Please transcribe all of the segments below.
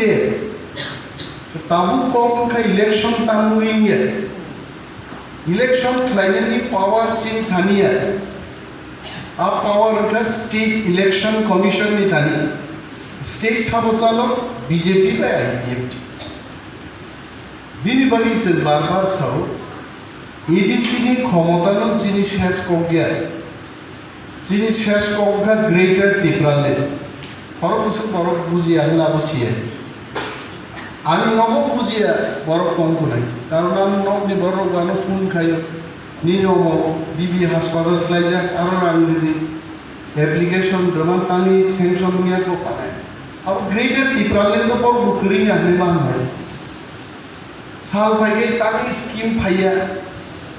state. Tabu kong ka election tamuinya. Election klaiani power chin thania. A power ka state election commission ni thani. State sabocalo BJP by IPF. Bini bagi se bar sao. ADC ni ক্ষমতানো জিনিস শেষ কগিয়া জিনিস শেষ কগা greater টিপ্রালে ফরকস ফরক বুঝিয়া হলা বসিয়া আমি নব বুঝিয়া বড় কম নাই কারণ আমি নবনি বড় গানো ফোন খাইও নিয়ম বিবি হাসপাতাল খাইজা আর আমি যদি অ্যাপ্লিকেশন জমা তানি সেনশন নিয়া কো পায় अब ग्रेटर টিপ্রালে তো পর বুকরি না নির্মাণ হয় সাল ভাইগে তানি scheme ফাইয়া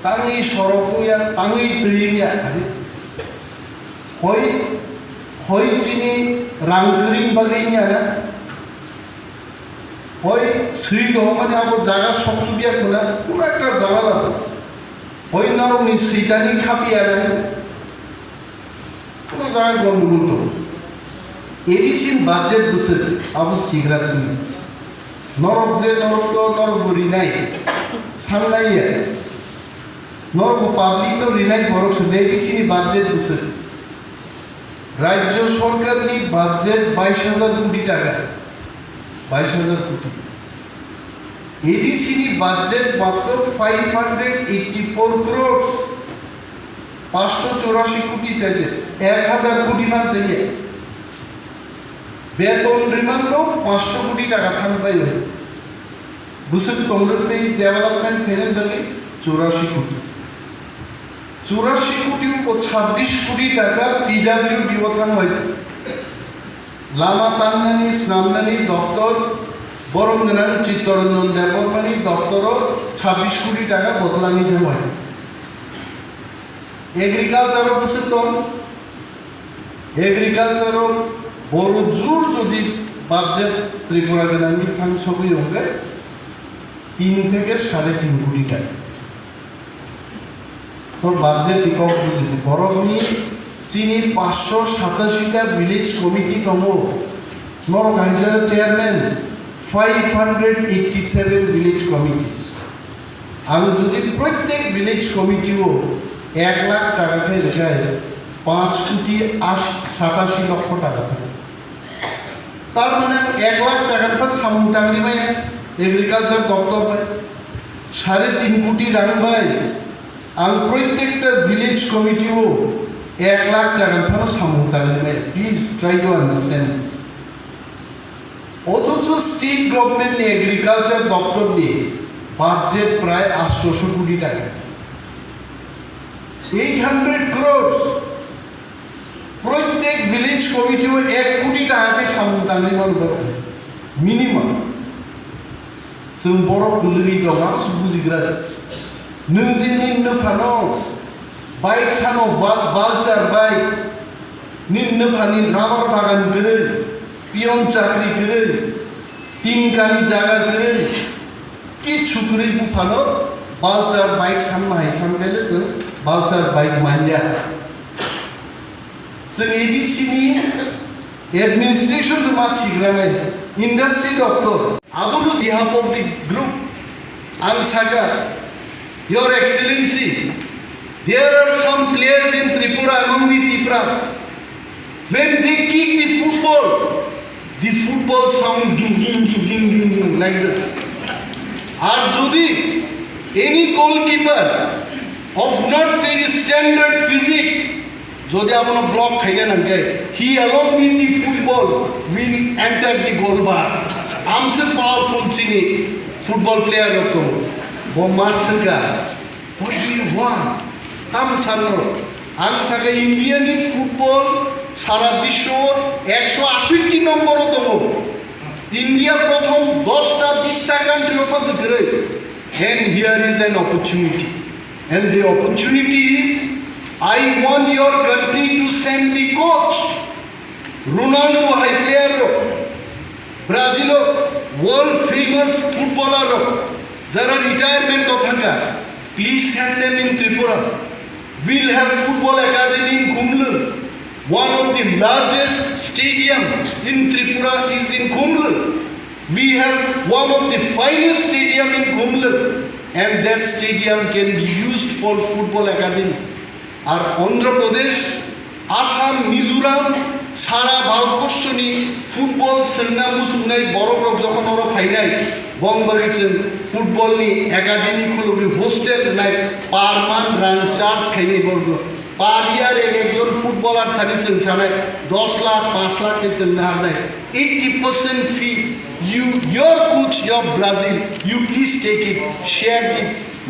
tangi sorokuya tangi tuinya hoi chini rangkering bagainya na hoi sri domane abo jaga soksudia kona puno ekta jaga la hoi naro ni sitani khapiya na puno jaga gondogol to edisin budget buse abo sigrat tuli norok je norok to norok bori nai samnai ya নরক public তো Rinnai বরক সুদেবিসি budget বসে রাজ্য সরকার নি budget 22,000 কোটি টাকা 22,000 কোটি ADC নি budget মাত্র 584 crore 584 কোটি চাইছে 1000 কোটি মান চাইছে বেতন রিমান্ড 500 কোটি টাকা থান পাই বুঝছে তোমরা এই ডেভেলপমেন্ট ফেলেন দলে 84 কোটি 84 কোটি ও 26 কোটি টাকা পিডব্লিউডি ওঠানো হয়েছে লামা তান্নানি স্নামনানি দপ্তর বরঙ্গনান চিত্তরঞ্জন দেববর্মানি দপ্তর 26 কোটি টাকা বদলানি দেওয়া হয় এগ্রিকালচার অফিসে তো এগ্রিকালচার বড় জোর যদি বাজেট ত্রিপুরা গণামি থান সবই হবে 3 থেকে 3.5 কোটি টাকা तो बाजेट टिकॉक बुझे बरफनी चीनी 587টা ভিলেজ কমিটি তমো নরগাইজার চেয়ারম্যান 587 ভিলেজ কমিটিস আমি যদি প্রত্যেক ভিলেজ কমিটিও 1 লাখ টাকা থেকে দেখায় 5 কোটি 87 লক্ষ টাকা থাকে তার মানে 1 লাখ টাকার পর সামুংটাংরি ভাই এগ্রিকালচার দপ্তর ভাই 3.5 কোটি রাং ভাই আর প্রত্যেকটা ভিলেজ কমিটিও 1 লাখ টাকা ভালো সামুংটাংরি ভাই please try to understand this অথচ স্টেট গভর্নমেন্ট এগ্রিকালচার দপ্তর নিয়ে বাজেট প্রায় 800 কোটি টাকা 800 crore প্রত্যেক ভিলেজ কমিটিও 1 কোটি টাকাকে সামুংটাংরি মানবে মিনিমাম जों बर' गोलैयै दं आं बुजिग्रा नों जे निन्नो फानो बाइक सानो बालचार बाइक निन्नो फानि राबार बागान गोरै पियन चाकरी गोरै तिनगानि जागा गोरै किछु गोरै फानो बालचार बाइक साननो हायो साननायले जों बालचार बाइक मानिया जों एडिसिनि एडमिनिस्ट्रेशन जों मा सिग्रानाय industry doctor on behalf of the group, Saga, Your Excellency, there are some players in Tripura among the Tipras. When they kick the football sounds ging ging ging ging ging ging like that. And Jodi, any goalkeeper of not very standard physique, Jodi amona block khaiya na he along with the football will enter the goal bar. I'm so powerful chini football player of to Bomasaga. What do you want? I'm Saga Indian football Sara Bisho 180 number of the India prothom 10টা 20টা country of the great. And here is an opportunity. And the opportunity is I want your country to send the coach Ronaldo high player Brazil world famous footballer jara retirement othanga please send them in Tripura. We'll have football academy in Kumlu. One of the largest stadium in Tripura is in Kumlu. We have one of the finest stadium in Kumlum, and that stadium can be used for football academy. আর অন্ধ্রপ্রদেশ, আসাম, মিজোরাম সারা ভারতবর্ষ নিয়ে football senna মুসুনাই বড় বড় যখন ওরা final বংবাগিছেন football নি academy খুলবি hostel নাই পারমান রাং charge খাইনি বলবো পার ইয়ার একজন ফুটবলার থানিছেন ছাড়াই 10 লাখ 5 লাখ নিছেন না নাই 80% fee you your coach your Brazil you please take it share the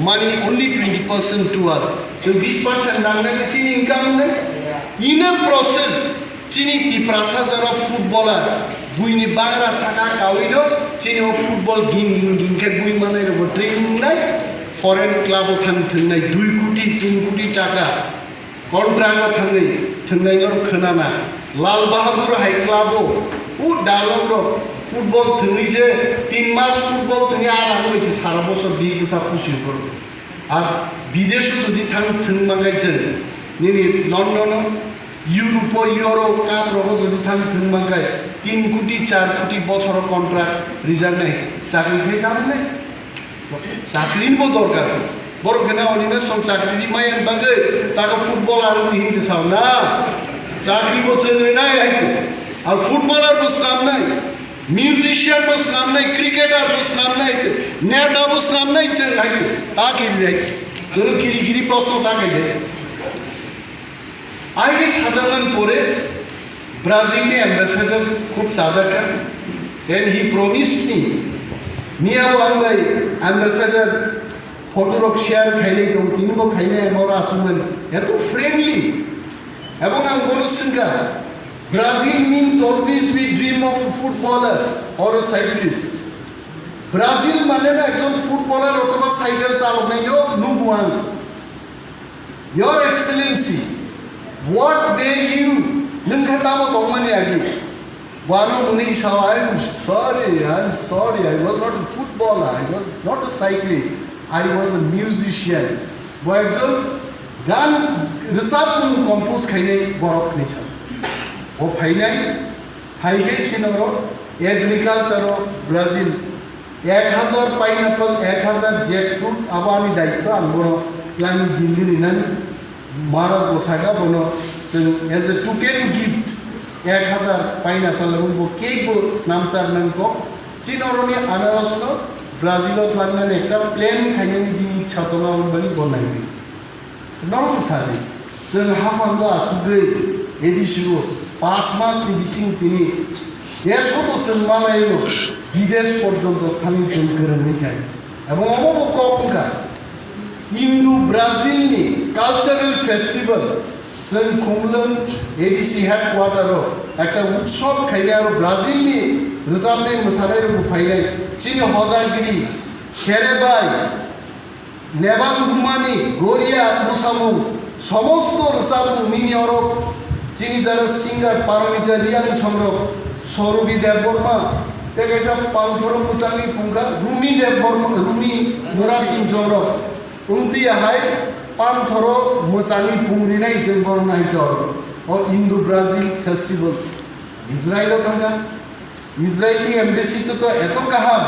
money only 20% to us so 20% রাখলে চিনি ইনকাম নেই in a process চিনি Tiprasa যারা ফুটবলার বুইনি বাংলা শাখা কাউইলো চিনি ও ফুটবল গিং কে বুই মানে ট্রেনিং নাই ফরেন ক্লাব থাংনাই 2 কোটি 3 কোটি টাকা কন্ট্রাক্ট থাংনাই खोनाना लाल बहादुर हाई क्लाब ও ডালন্ড ফুটবল থংইছে 3 মাস ফুটবল থংই আর আগে সারা বছর 20 বছর খুশি করব আর বিদেশে যদি থাংমাগাইছেন নিনি লন্ডন ইউরোপ ইউরোপ কাপ রব যদি থাংমাগাই 3 কোটি 4 কোটি বছর কন্ট্রাক্ট রিজার্ভ নাই চাকরি খাই কাম নাই চাকরির দরকার বড় কেনা অনিমেষ সব চাকরি মায়ের বাগে তাকে ফুটবল আর হিতে চাও না চাকরি বসে নাই আইছে আর ফুটবলার বসলাম নাই মিউজিশিয়ান বসলাম নাই ক্রিকেটার বসলাম নাই নেতা বসলাম নাই আইছে তাকে যাই তোর গিরি প্রশ্ন তাকে দেয় আগে সাজানোর পরে ব্রাজিলের অ্যাম্বাসেডর খুব সাজাকা and he promised me নিয়া বাংলাই অ্যাম্বাসেডর ফটো শেয়ার খাইলে তো তিনবো খাইলে আমরা আসুন এত ফ্রেন্ডলি এবং আমি বলছেন কা Brazil means always we dream of a footballer or a cyclist Brazil মানে না একজন ফুটবলার অথবা সাইকেল চালক না ইয়ো নুবুয়ান Your Excellency what were you nungkhatamo tongmani agi Wano muni shaw I'm sorry I was not a footballer I was not a cyclist I was a musician boy ekjon গান research compose খাইনে বরফ নিছা ও ফাইনাই হাইগে ছিনর agriculture Brazil 1000 pineapple 1000 jackfruit আবার আমি দায়িত্ব আনবো plan Delhi নিনানি মহারাজ গোসাগা বনো as a token gift 1000 pineapple এবং cake স্নামসার নামকো চিনরনি আনারস ব্রাজিলত লান্নানে একটা প্লেন খাইনে দি ইচ্ছা তোমা বলি বনাইবি নরম সাথে जों हाफांगा आसुगै एडिसिगो 5 मास दिसिं तिनि देशखौ जों मालायनो বিদেশ পর্যন্ত থামি जों गोरोंनिखाय এবং अमबो कपका हिंदू ब्राजिलनि কালচারাল ফেস্টিভ্যাল जों खुंलों एडिसि हेडक्वार्टाराव একটা উৎসব খাইলে আর ব্রাজিলनि रोजाबनाय मोसानाय फायनाय चिनि हजागिरि खेरेबाय लेबां गुमानि गरिया मोसामुं সমস্ত রসাবু মিনি অরব চিনি যারা সিঙ্গার পারমিতা রিয়াং সংরক সরবি দেববর্মা থেকে সব পালথর মুসানি পুঙ্গা রুমি দেববর্মা রুমি মুরাসিং সংরক উন্তি হাই পালথর মুসানি পুংরি নাই जों বর্ণাই চর ও ইন্দো ব্রাজিল ফেস্টিভ্যাল ইসরায়েলও থাকা ইসরায়েলি এমবেসি তো এত কাহাম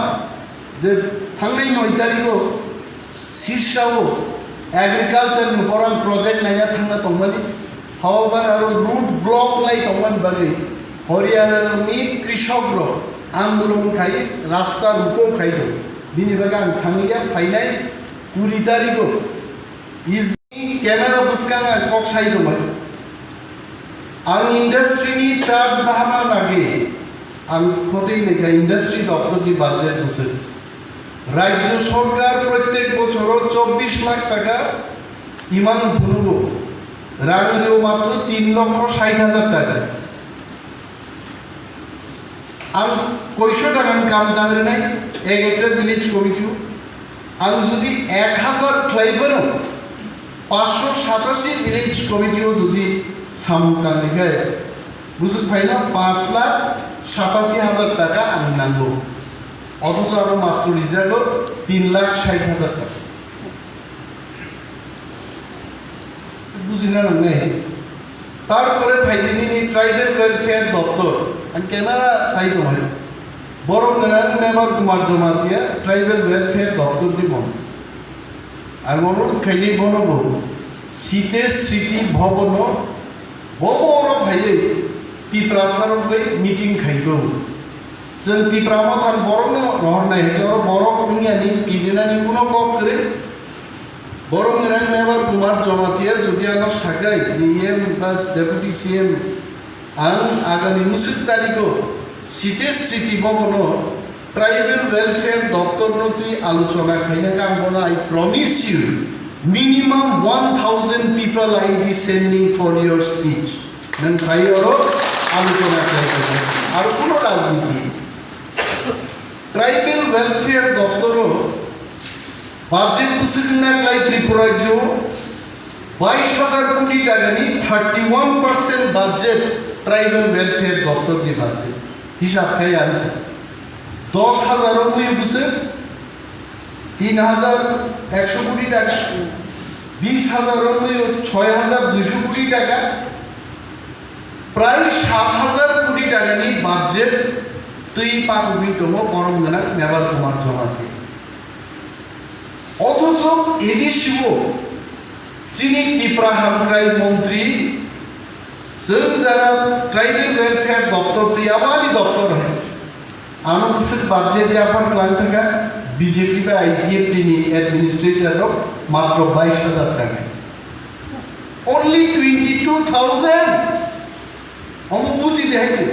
যে থাংনাই 9 তারিখও শীর্ষাও एग्रिकल्चर नुपरां प्रोजेक्ट नायना थांना तंगमानि हावबार आरो रूट ब्लॉक लाई तंगमान बागै हरियाणानि कृषकरो आंदोलन खाय रास्ता रुको खायदो बिनि बागै आं थांगिया फायनाय 20 तारिखो इजनि केमेरा बुसकांगा कक साइदोमोन आं इंडस्ट्रीनि चार्ज दाहामा लागे आं खतेइनैका इंडस्ट्री दप्तरनि बाजेट बोसोर राज्य सरकार प्रत्येक बছর 24 लाख টাকা ইমান ধরুবো রাং দেও মাত্র 3,60,000 টাকা আর কয়শো টাকা কাম দাঁড়ে নাই এক একটা ভিলেজ কমিটি আর যদি 1000 ফ্লাইভার 587 ভিলেজ কমিটিও যদি সামকান লিখায় বুঝতে পাই না 5,87,000 টাকা আমি নাগবো অথচ আরো মাত্র রিজার্ভ 3,60,000 টাকা বুঝি না নাই তারপরে ফাইদিনি ট্রাইবেল ওয়েলফেয়ার দপ্তর আমি ক্যামেরা সাইড হয় বরংগনাং মেবার কুমার জমাতিয়া ট্রাইবেল ওয়েলফেয়ার দপ্তর দিব আমি অনুরোধ খাইলে বনব শীতে স্মৃতি ভবন বড় খাইলে তিপ্রাসা রকনি মিটিং খাইতো जों तिप्रामा थान बर'नो रहरनाय जर बर' इंगानि पिदिनानि कुनो कम करे बर' गोनां मेबर कुमार जमातिया जुदि आंनाव सागाय निएम बा डेपुटी सीएम आं आगामी 29 तारिखो सीते स्मृति भवनो ट्राइबल वेलफेयर दप्तरनो तुई आलोचना खायना काम बना I promise you minimum 1000 people I will be sending for your speech नों खाइरो आलोचना खायना आरो कुनो राजनीति ट्राइबल वेलफेयर दफ्तरो बाजेट बोसोरनाय त्रिपुरा राज्यो 22,000 कोटी टाकानि 31% बाजेट ट्राइबल वेलफेयर दफ्तरनि बाजेट हिसाब खाय आनसे 10,000 रुपये बोसोर 3,100 कोटी टाका 20,000 रुपये 6,200 कोटी टाका प्राय 7,000 कोटी टाकानि बाजेट তুই পাবি তোমার বরংগনাং মেবার কুমার জমাতি অথচ এডিসিও যিনি ত্রিপুরা হামক্রাই মন্ত্রী जों যারা ট্রাইবেল ওয়েলফেয়ার দপ্তর তিয়াবানি দপ্তর হয়েছে আনুষ্ঠানিক বাজেট আফার প্ল্যান থাকা বিজেপি বা আইডিএফ নি অ্যাডমিনিস্ট্রেটর মাত্র 22,000 টাকা অনলি 22,000 हम বুঝি দেখাইছে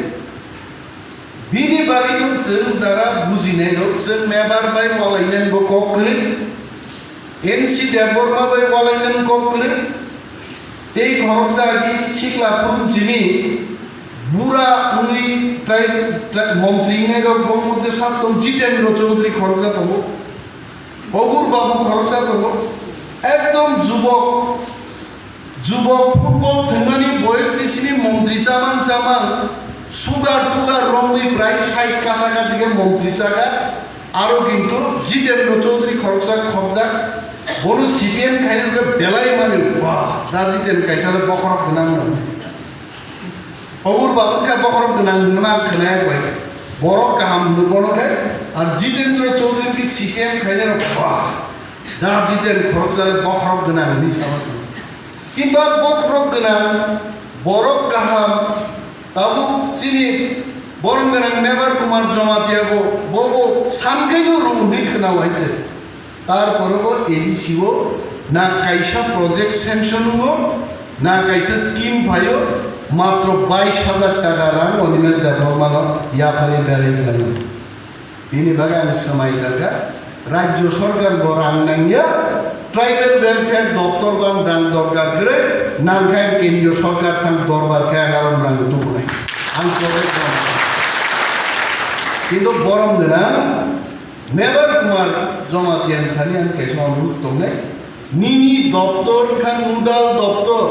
बिनि बागैनो जों जारा बुजिनाय दं जों मेबार बाय वालायनांगौ कक्रे एनसि देबरमा बाय वालायनांगौ कक्रे ते घरक जागि सिख्लाफोर जिनि बुरा उनि मन्त्री ने रकम मध्य सातम जितेन्द्र चौधरी खरजा दङ अगुर बाबु खरजा दङ एकदम जुबक फुटबल थंनानि बयस तिसिनि मन्त्री जामान सुगार टुगार रंगई प्राय 60 काছাকাছি के मंत्री जागा आरो किन्तु जितेन्द्र चौधरी खरजा बनो सीपीएम खाइनके बेलाय मानि वाह दा जितेन्द्र काइसाले बखरक गोनां अगुर बाबुका बखरक गोनां ना खोनाय बाय बरक गाहाम नुबनके आरो जितेन्द्र चौधरी की सीपीएम खाइने वाह दा जितेन्द्र खरजाले बखरक गोनां नि साबा किन्तु बखरक गोनां बरक गाहाम ताबु जिनि बरंगनां मेबर कुमार जमातियाबो बबो सानगैनो रुनि खोनावायते तारपरबो एडिसिओ ना काइसा प्रोजेक्ट सेंक्शन हो ना काइसा स्कीम भायो मात्र 22,000 टाका रां अनिमेल देबरमानो याफारे बेरायगोन बिनि बागै आं समायदागा राज्य सरकार रां नांगिया ट्राइबल वेलफेयर दफ्तर गान रां दरकार करे नांखाय केंद्र सरकार थां दरबार के 11 रां दुबनाय आं किन्तु बरंगनां मेबर कुमार जमातियानि खालि आं केसो अनुरोध दंनाय निनि दफ्तर खा नुडाल दफ्तर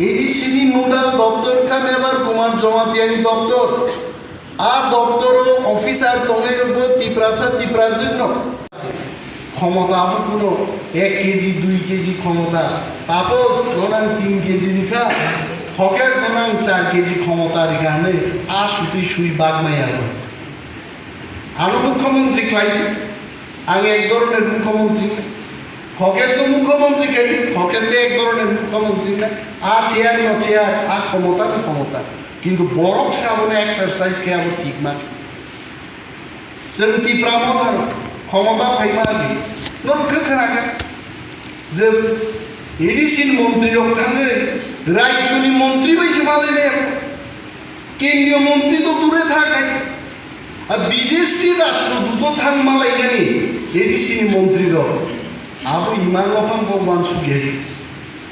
एडिसिनि नुडाल दफ्तर खा मेबर कुमार जमातियानि दफ्तर आ दफ्तर अफिसार दंनायबो तिप्रासा क्षमता কোনো 1 কেজি 2 কেজি ক্ষমতা তাপস গোনাং 3 কেজি নিখা হকের গোনাং 4 কেজি ক্ষমতা রিগানে আ সুতি সুই বাগমাইয়া আরো মুখ্যমন্ত্রী ক্লাই আগে এক ধরনের মুখ্যমন্ত্রী হকের তো মুখ্যমন্ত্রী কেলি হকের এক ধরনের মুখ্যমন্ত্রী না আ চেয়ার আ ক্ষমতা কিন্তু বড়ক সামনে এক্সারসাইজ কে আবার ঠিক না সেন্তি প্রামদার ক্ষমতা ফাইমানি নরকে খানাকা যে এডিসিন মন্ত্রী রক্ষাঙ্গে রাজ্যনি মন্ত্রী বাইছে মালাইনে কেন্দ্রীয় মন্ত্রী তো দূরে থাকাইছে আর বিদেশি রাষ্ট্রদূত থাং মালাইনি এডিসিন মন্ত্রী আবু ইমান অফান ভগবান সুগিয়ে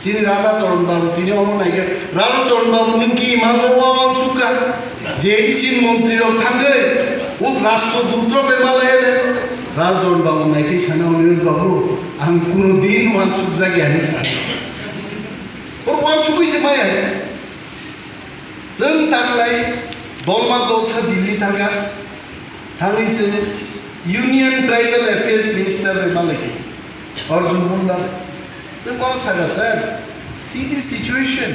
যিনি রাধাচরণ বাবু তিনি অমনাইকে রাধাচরণ বাবু কি ইমান ভগবান সুকা যে এডিসিন মন্ত্রী থাঙ্গে ও রাষ্ট্রদূত বেমালাইনে राजौर बाबू नायखै साना अनिरुद्ध बाबू आं कुनु दिन वानसुक जागियानि साना और वानसुक इजे माया जों थांलाय दलमा दलसा दिल्ली थांगा थांैसे यूनियन ट्राइबल अफेयर्स मिनिस्टर मालायखै अर्जुन मुंडा जों मा सागा sir see the situation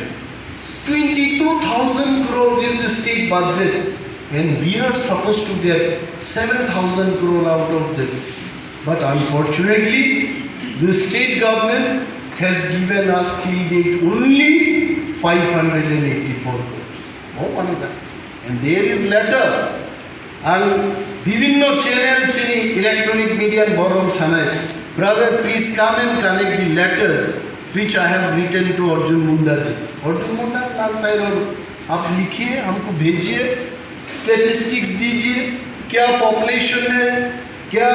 22,000 crore is the state budget and we are supposed to get 7,000 crore out of this. But unfortunately, the state government has given us till date only 584 crores. Oh, what is that? And there is letter. And Bibhinno channel chini electronic media borom sanai. Brother, please come and collect the letters which I have written to Arjun Munda ji. Arjun Munda, Lal side और आप लिखिए, हमको भेजिए, statistics दीजिए, क्या population है, क्या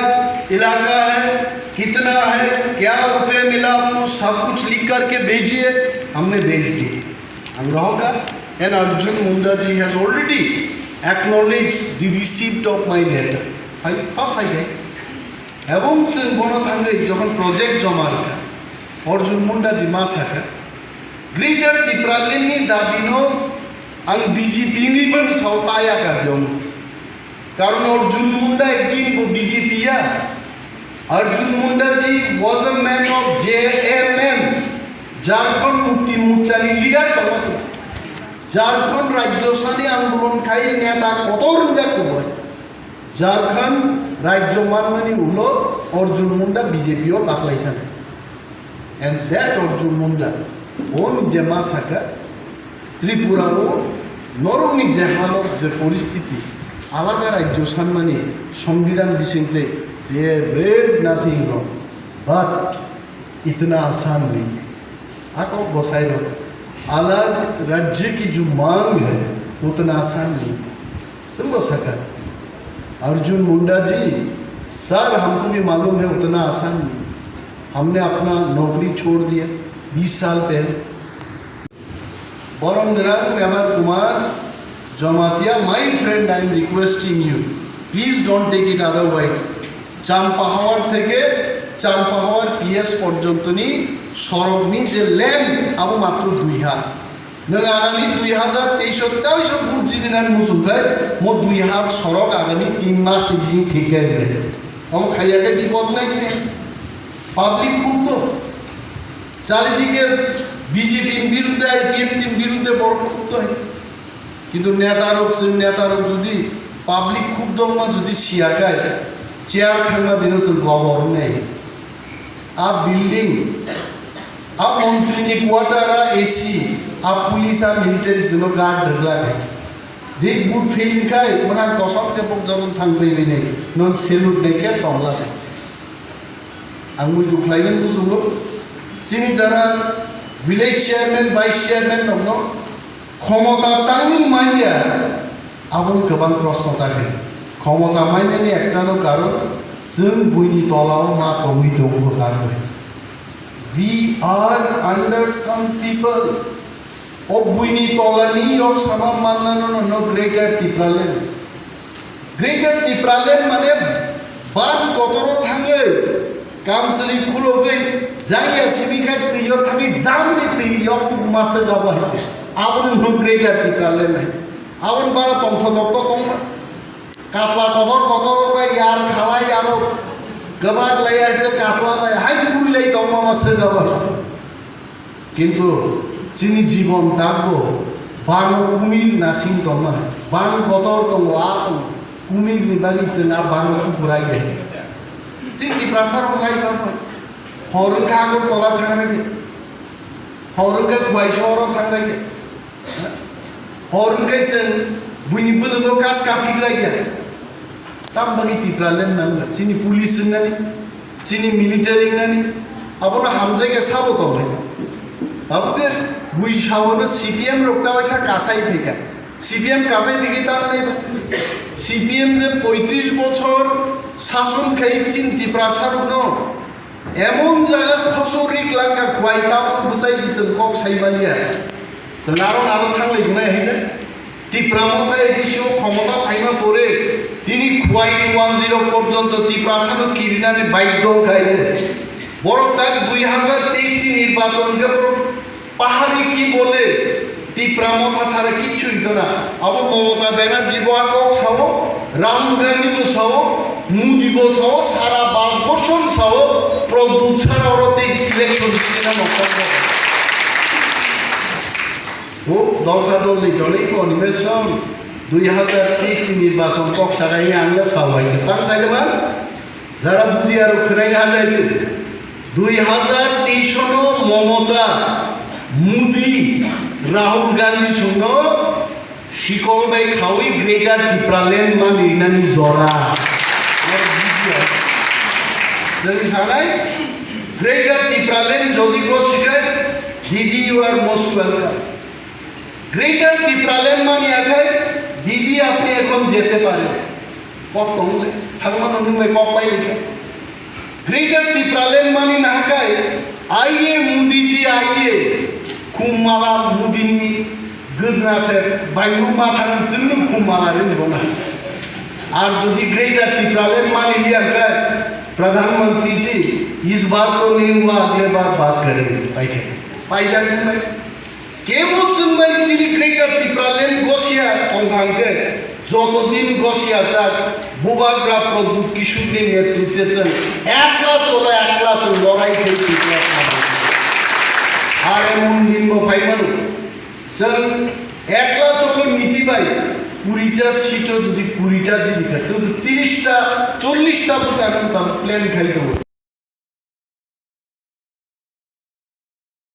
इलाका है, कितना है, क्या रुपए मिला आपको, सब कुछ लिख करके भेजिए. हमने भेज दिए. हम रहोगा. And Arjun Munda ji has already acknowledged the receipt of my letter. I get. এবং বনো থাঙ্গে যখন প্রজেক্ট জমা রাখা অর্জুন মুন্ডা জি মাসাকা গ্রেটার তিপ্রালেনি দাবিনো আং BJP ni pun sautaya karjong karon Arjun Munda একদিন বিজেপিয়া Arjun Munda ji was a man of JMM Jharkhand Mukti Morchani leader Thomas Jharkhand রাজ্যশালী আন্দোলনকারী নেতা কত রঞ্জাকছে বয় Jharkhand রাজ্য মানমানি হলো Arjun Munda বিজেপিও পাকলাই থাকে and that Arjun Munda ও নিজে মাসাকা ত্রিপুরারও নরম নিজে হালত যে পরিস্থিতি আলাদা রাজ্য সম্মানে সংবিধান বিষয়তে there is nothing wrong but इतना आसान नहीं है आपको बसाई रहो अलग राज्य की जो मांग है उतना आसान नहीं समझ सका अर्जुन मुंडा जी सर हमको भी मालूम है उतना आसान नहीं हमने अपना नौकरी छोड़ दिया 20 साल पहले Borongran Mevar Jamatia, my friend, I am requesting you, please don't take it otherwise. Champahawar থেকে Champahawar PS পর্যন্ত নি সড়ক নি যে ল্যান্ড আবু মাত্র 2 হাত নং আগামী 2023 তাও সব বুঝছি দিনার মুসুফাই মো 2 হাত সড়ক আগামী 3 মাস থেকে ঠিক হয়ে যাবে हम খাইয়াকে বিপদ নাই কিনে পাবলিক খুব তো চারিদিকে বিজেপির বিরুদ্ধে আইপিএফটির বিরুদ্ধে বড় ক্ষুব্ধ হয় কিন্তু নেতারক যদি পাবলিক ক্ষুব্ধ না যদি শিয়াকায় চেয়ার খানা দিনে গভর্ন নেই आप बिल्डिंग आप मंत्री की क्वार्टर एसी आप पुलिस आप मिलिटारी जनो गार्ड लगे जे गुड फीलिंग खाय मना कसम के पक जबन थांग्रै नै नन सेलुट नेके तंला आंगु दुखलायन बुजुगो चिनि जारा ভিলেজ চেয়ারম্যান ভাইস চেয়ারম্যান दङ ক্ষমতা টানি মাইয়া আবন गोबां প্রশ্ন থাকে ক্ষমতা মাইনানি একটানো কারণ जों बयनि तलाव मा दङै दङ गारबाय we are under some people of buyni tolani of sama manano no greater tipralen mane ban kotoro thange কামসলি খুলো গই জায়গা সিমিকা তিয় থাকি জামনি তিয় টু মাসে যাবা হইতে আপন নো গ্রেটার টিকালে নাই আপন বারা তন্থ দত্ত তংবা কাতলা কদর বাই ইয়ার খালাই আরো গবাক লাইয়া যে কাতলা বাই হাই কুলাই তংবা মাসে যাবা কিন্তু চিনি জীবন থাকবো বান কুমির নাসিং তংবা বান কদর তং আ কুমির নিবারি চেনা বান কু পুরাই গে Khe Tiprasa Rokni Bagwi Haphang Khana Mochong Khe Haphang Khana Mochong Khe Haphang Khe जों बयनिबो कास काफिग्रा गया ताम बागि तिप्रालेन नांग चिनि पुलिस नानि चिनि मिलिटारि नानि आपना हामजाय के साबो दं बाबुते बुइ सावनो सीपीएम रोकता वैसा कासाई फेका सीपीएम कासाई फेकी तार নাই सीपीएम যে 35 বছর শাসন খাইছিন তিপ্রাসা রকনো এমন জায়গা খসরিক লাগা খোয়াইতা বুঝাইছিস কক সাইবালিয়া সলারো নারো থাকলে গুনাই হইনা তিপ্রামতা এডিশো ক্ষমতা ফাইমা পরে তিনি খোয়াই 10 পর্যন্ত তিপ্রাসানো কিরিনানে বাইক খাইছে বড় তাক 2023 নির্বাচনকে পাহাড়ি কি বলে তিপ্রামতা ছাড়া কিছুই তো না আবার মমতা ব্যানার্জি বাকক সহ রাহুল গান্ধী তো সহ মোদি সহ সারা ভারতবর্ষ সহ প্রদূষণ অরতে ইলেকশন কিনা নকল ও দশা দলি দলেই Animesh 2023 নির্বাচন পক্ষাগাই আমরা সালবাইছে তার চাইলেমান যারা বুঝি আর ওখানে হাজাইছে 2023 সনো মমতা মোদি রাহুল গান্ধী সঙ্গে শিকল বাই খাওই গ্রেটার টিপ্রালেন্ড মান ইনানি জরা जों सानाय ग्रेटर टिप्रालेंड যদি গো শিখায় দিদি you are most welcome greater Tipraland মানে আখায় দিদি আপনি এখন যেতে পারেন কত তংলে থাকমান অনুময় কপ পাই লিখা ग्रेटर टिप्रालेंड মানে না খায় आइए मोदी जी आइए खुमाला मोदीनि गोदनासे बायु माथान जोंनो खुमाला रे नेबना আর যদি ग्रेटर टिप्रालेंड মানে लिया खाय प्रधानमंत्री जी इस बार तो नहीं हुआ अगले बार बात करेंगे पाई जाने में केवल सुनवाई चिली ग्रेटर टिप्रालेंड गोसिया पंगांगे जो तो दिन गोसिया साथ बुबाग्रा प्रदूत किशोरी नेतृत्व से एकला चल लड़ाई खेलती है आरे मुंडिन को भाई मनु सन एकला चलो नीति भाई কুড়িটা সিটও যদি 20টা যদি থাকে 30টা 40টা বছর এখন প্ল্যান খাইতে হবে